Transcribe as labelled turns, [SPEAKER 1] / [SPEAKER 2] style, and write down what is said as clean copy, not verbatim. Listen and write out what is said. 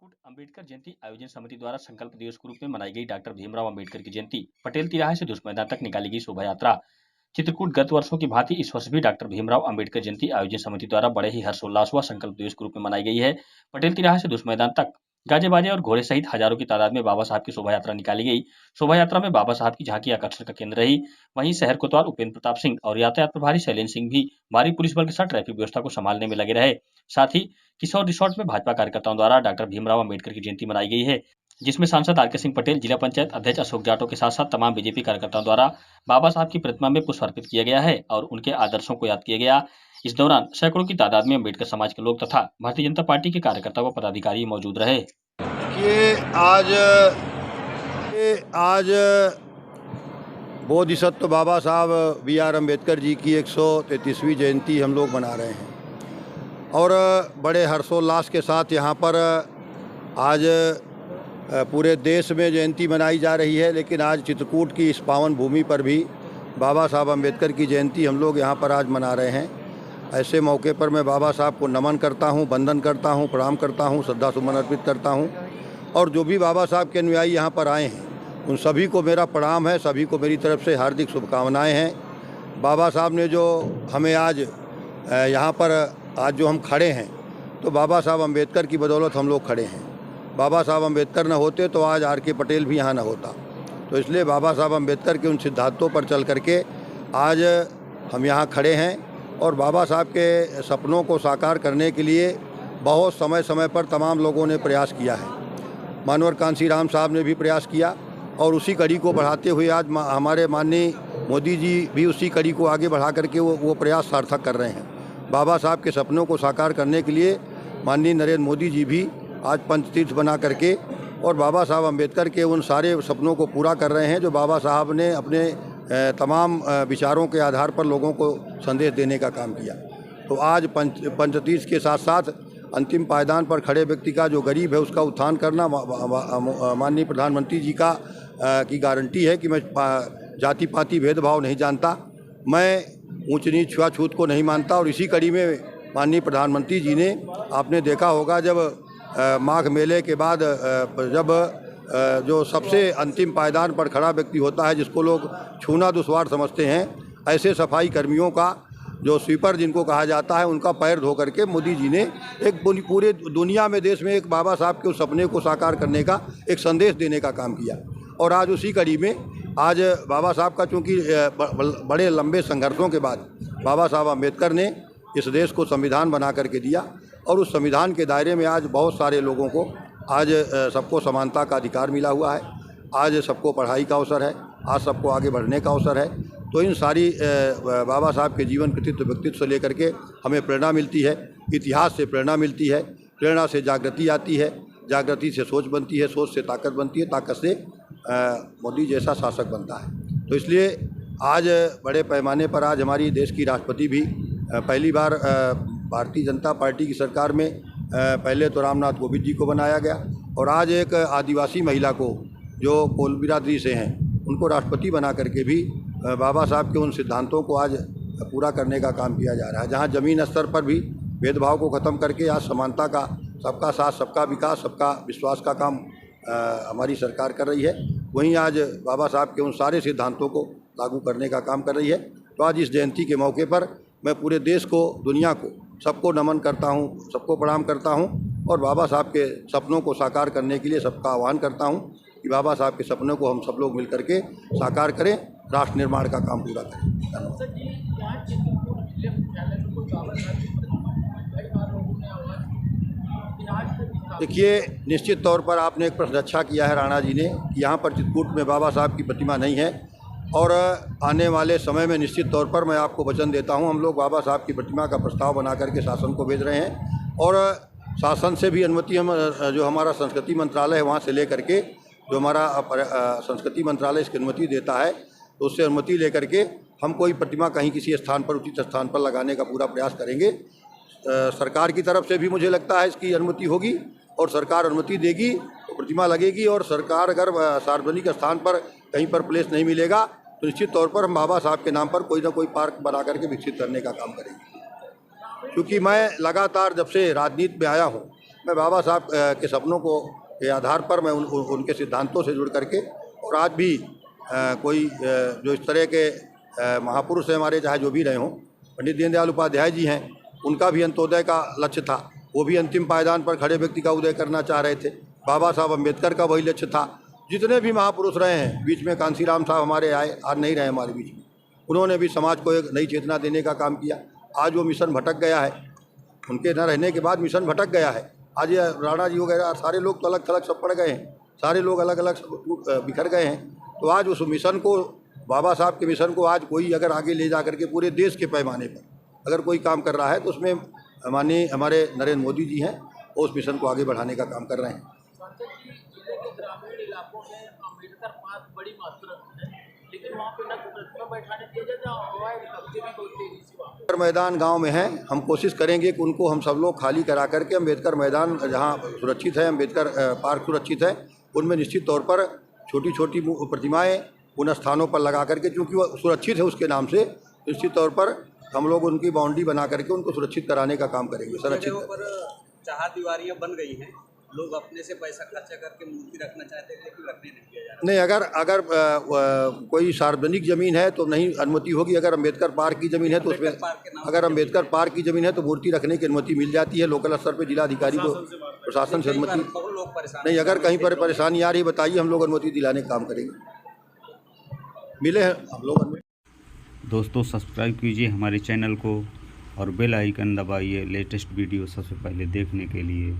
[SPEAKER 1] चित्रकूट अम्बेडकर जयंती आयोजन समिति द्वारा संकल्प दिवस के रूप में मनाई गई डॉक्टर भीमराव अम्बेडकर की जयंती पटेल तिराहे से धुस मैदान तक निकाली गई शोभा यात्रा। चित्रकूट गत वर्षों की भांति इस वर्ष भी डॉक्टर भीमराव अम्बेडकर जयंती आयोजन समिति द्वारा बड़े ही हर्षोल्लास व संकल्प दिवस के रूप में मनाई गई है। पटेल तिराहे से धुस मैदान तक गाजे बाजे और घोड़े सहित हजारों की तादाद में बाबा साहब की शोभा यात्रा निकाली गई। शोभा यात्रा में बाबा साहब की झांकी आकर्षण का केंद्र रही। वहीं शहर कोतवाल उपेंद्र प्रताप सिंह और यातायात प्रभारी शैलेंद्र सिंह भी भारी पुलिस बल के साथ ट्रैफिक व्यवस्था को संभालने में लगे रहे। साथ ही किशोर रिसोर्ट में भाजपा कार्यकर्ताओं द्वारा डॉक्टर भीमराव अम्बेडकर की जयंती मनाई गई है, जिसमें सांसद आर के सिंह पटेल, जिला पंचायत अध्यक्ष अशोक जाटव के साथ साथ तमाम बीजेपी कार्यकर्ताओं द्वारा बाबा साहब की प्रतिमा में पुष्प अर्पित किया गया है और उनके आदर्शों को याद किया गया। इस दौरान सैकड़ों की तादाद में अम्बेडकर समाज के लोग तथा भारतीय जनता पार्टी के कार्यकर्ता व पदाधिकारी मौजूद रहे।
[SPEAKER 2] आज बोधिसत्व बाबा साहब बी.आर. अम्बेडकर जी की 133वीं जयंती हम लोग मना रहे हैं और बड़े हर्षोल्लास के साथ यहाँ पर आज पूरे देश में जयंती मनाई जा रही है। लेकिन आज चित्रकूट की इस पावन भूमि पर भी बाबा साहब अम्बेडकर की जयंती हम लोग यहाँ पर आज मना रहे हैं। ऐसे मौके पर मैं बाबा साहब को नमन करता हूँ, वंदन करता हूँ, प्रणाम करता हूँ, श्रद्धा सुमन अर्पित करता हूँ और जो भी बाबा साहब के अनुयायी यहाँ पर आए हैं उन सभी को मेरा प्रणाम है, सभी को मेरी तरफ से हार्दिक शुभकामनाएं हैं। बाबा साहब ने जो हमें आज यहाँ पर आज जो हम खड़े हैं तो बाबा साहब अम्बेडकर की बदौलत हम लोग खड़े हैं। बाबा साहब अम्बेडकर न होते तो आज आर के पटेल भी यहाँ न होता। तो इसलिए बाबा साहब अम्बेडकर के उन सिद्धांतों पर चल करके आज हम यहाँ खड़े हैं और बाबा साहब के सपनों को साकार करने के लिए बहुत समय समय पर तमाम लोगों ने प्रयास किया है। मानवर कांसी राम साहब ने भी प्रयास किया और उसी कड़ी को बढ़ाते हुए आज हमारे माननीय मोदी जी भी उसी कड़ी को आगे बढ़ा करके वो प्रयास सार्थक कर रहे हैं। बाबा साहब के सपनों को साकार करने के लिए माननीय नरेंद्र मोदी जी भी आज पंचतीर्थ बना करके और बाबा साहब अम्बेडकर के उन सारे सपनों को पूरा कर रहे हैं जो बाबा साहब ने अपने तमाम विचारों के आधार पर लोगों को संदेश देने का काम किया। तो आज पंचतीर्थ के साथ साथ अंतिम पायदान पर खड़े व्यक्ति का जो गरीब है उसका उत्थान करना माननीय प्रधानमंत्री जी का की गारंटी है कि मैं जाति पाति भेदभाव नहीं जानता, मैं ऊंच नीच छुआछूत को नहीं मानता। और इसी कड़ी में माननीय प्रधानमंत्री जी ने आपने देखा होगा जब माघ मेले के बाद जब जो सबसे अंतिम पायदान पर खड़ा व्यक्ति होता है जिसको लोग छूना दुश्वार समझते हैं, ऐसे सफाई कर्मियों का जो स्वीपर जिनको कहा जाता है उनका पैर धो करके मोदी जी ने एक पूरे दुनिया में देश में एक बाबा साहब के उस सपने को साकार करने का एक संदेश देने का काम किया। और आज उसी कड़ी में आज बाबा साहब का चूँकि बड़े लंबे संघर्षों के बाद बाबा साहब अम्बेडकर ने इस देश को संविधान बना करके दिया और उस संविधान के दायरे में आज बहुत सारे लोगों को आज सबको समानता का अधिकार मिला हुआ है। आज सबको पढ़ाई का अवसर है, आज सबको आगे बढ़ने का अवसर है। तो इन सारी बाबा साहब के जीवन कृतित्व व्यक्तित्व से लेकर के हमें प्रेरणा मिलती है, इतिहास से प्रेरणा मिलती है, प्रेरणा से जागृति आती है, जागृति से सोच बनती है, सोच से ताकत बनती है, ताकत से मोदी जैसा शासक बनता है। तो इसलिए आज बड़े पैमाने पर आज हमारी देश की राष्ट्रपति भी पहली बार भारतीय जनता पार्टी की सरकार में पहले तो रामनाथ कोविंद जी को बनाया गया और आज एक आदिवासी महिला को जो कोल बिरादरी से हैं उनको राष्ट्रपति बना करके भी बाबा साहब के उन सिद्धांतों को आज पूरा करने का काम किया जा रहा है। जहां ज़मीन स्तर पर भी भेदभाव को ख़त्म करके आज समानता का, सबका साथ, सबका विकास, सबका विश्वास का काम हमारी सरकार कर रही है, वहीं आज बाबा साहब के उन सारे सिद्धांतों को लागू करने का काम कर रही है। तो आज इस जयंती के मौके पर मैं पूरे देश को, दुनिया को, सबको नमन करता हूँ, सबको प्रणाम करता हूँ और बाबा साहब के सपनों को साकार करने के लिए सबका आह्वान करता हूँ कि बाबा साहब के सपनों को हम सब लोग मिल करके साकार करें, राष्ट्र निर्माण का काम पूरा करें। देखिए, निश्चित तौर पर आपने एक प्रश्न अच्छा किया है राणा जी ने कि यहाँ पर चित्रकूट में बाबा साहब की प्रतिमा नहीं है और आने वाले समय में निश्चित तौर पर मैं आपको वचन देता हूँ, हम लोग बाबा साहब की प्रतिमा का प्रस्ताव बना करके शासन को भेज रहे हैं और शासन से भी अनुमति हम जो हमारा संस्कृति मंत्रालय है वहाँ से ले करके जो हमारा संस्कृति मंत्रालय इसकी अनुमति देता है तो उससे अनुमति ले करके हम कोई प्रतिमा कहीं किसी स्थान पर, उचित स्थान पर लगाने का पूरा प्रयास करेंगे। सरकार की तरफ से भी मुझे लगता है इसकी अनुमति होगी और सरकार अनुमति देगी तो प्रतिमा लगेगी और सरकार अगर सार्वजनिक स्थान पर कहीं पर प्लेस नहीं मिलेगा तो निश्चित तौर पर हम बाबा साहब के नाम पर कोई ना कोई पार्क बना करके विकसित करने का काम करेंगे। क्योंकि मैं लगातार जब से राजनीति में आया हूँ मैं बाबा साहब के सपनों को के आधार पर मैं उनके सिद्धांतों से जुड़ करके और आज भी कोई जो इस तरह के महापुरुष हैं हमारे, चाहे जो भी रहे हों, पंडित दीनदयाल उपाध्याय जी हैं, उनका भी अंत्योदय का लक्ष्य था। वो भी अंतिम पायदान पर खड़े व्यक्ति का उदय करना चाह रहे थे। बाबा साहब अम्बेडकर का वही लक्ष्य था। जितने भी महापुरुष रहे हैं, बीच में कांसीराम साहब हमारे आए, आज नहीं रहे हमारे बीच में, उन्होंने भी समाज को एक नई चेतना देने का काम किया। आज वो मिशन भटक गया है, उनके न रहने के बाद मिशन भटक गया है। आज ये राणा जी वगैरह सारे लोग तो अलग थलग सब पड़ गए हैं, सारे लोग अलग अलग बिखर गए हैं। तो आज उस मिशन को, बाबा साहब के मिशन को आज कोई अगर आगे ले जा करके पूरे देश के पैमाने पर अगर कोई काम कर रहा है तो उसमें माननीय हमारे नरेंद्र मोदी जी हैं, वो उस मिशन को आगे बढ़ाने का काम कर रहे हैं।
[SPEAKER 3] ग्रामीण इलाकों में अम्बेडकर पार्क बड़ी मात्रा में है, लेकिन वहाँ पे न तो प्रतिमा बैठाने दिया जाता है, कब्जे भी बहुत तेजी से वहाँ
[SPEAKER 2] मैदान गांव में है। हम कोशिश करेंगे कि उनको हम सब लोग खाली करा करके अम्बेडकर मैदान जहां सुरक्षित है, अम्बेडकर पार्क सुरक्षित है, उनमें निश्चित तौर पर छोटी छोटी प्रतिमाएं उन स्थानों पर लगा करके, क्योंकि वो सुरक्षित है उसके नाम से, निश्चित तौर पर हम लोग उनकी बाउंड्री बना करके उनको सुरक्षित कराने का काम करेंगे। सुरक्षित
[SPEAKER 4] पर चार दीवारियाँ बन गई हैं, लोग अपने से पैसा खर्चा करके मूर्ति रखना चाहते हैं, लेकिन रखने नहीं दिया जा रहा।
[SPEAKER 2] नहीं, अगर कोई सार्वजनिक ज़मीन है तो नहीं अनुमति होगी। अगर अम्बेडकर पार्क की ज़मीन है तो उसमें, अगर अम्बेडकर पार्क की ज़मीन है तो मूर्ति रखने की अनुमति मिल जाती है। लोकल स्तर पर जिलाधिकारी को, प्रशासन से अनुमति नहीं। अगर कहीं पर परेशानी आ रही बताइए, हम लोग अनुमति दिलाने का काम करेंगे। मिले हैं हम लोग।
[SPEAKER 5] दोस्तों, सब्सक्राइब कीजिए हमारे चैनल को और बेल आइकन दबाइए लेटेस्ट वीडियो सबसे पहले देखने के लिए।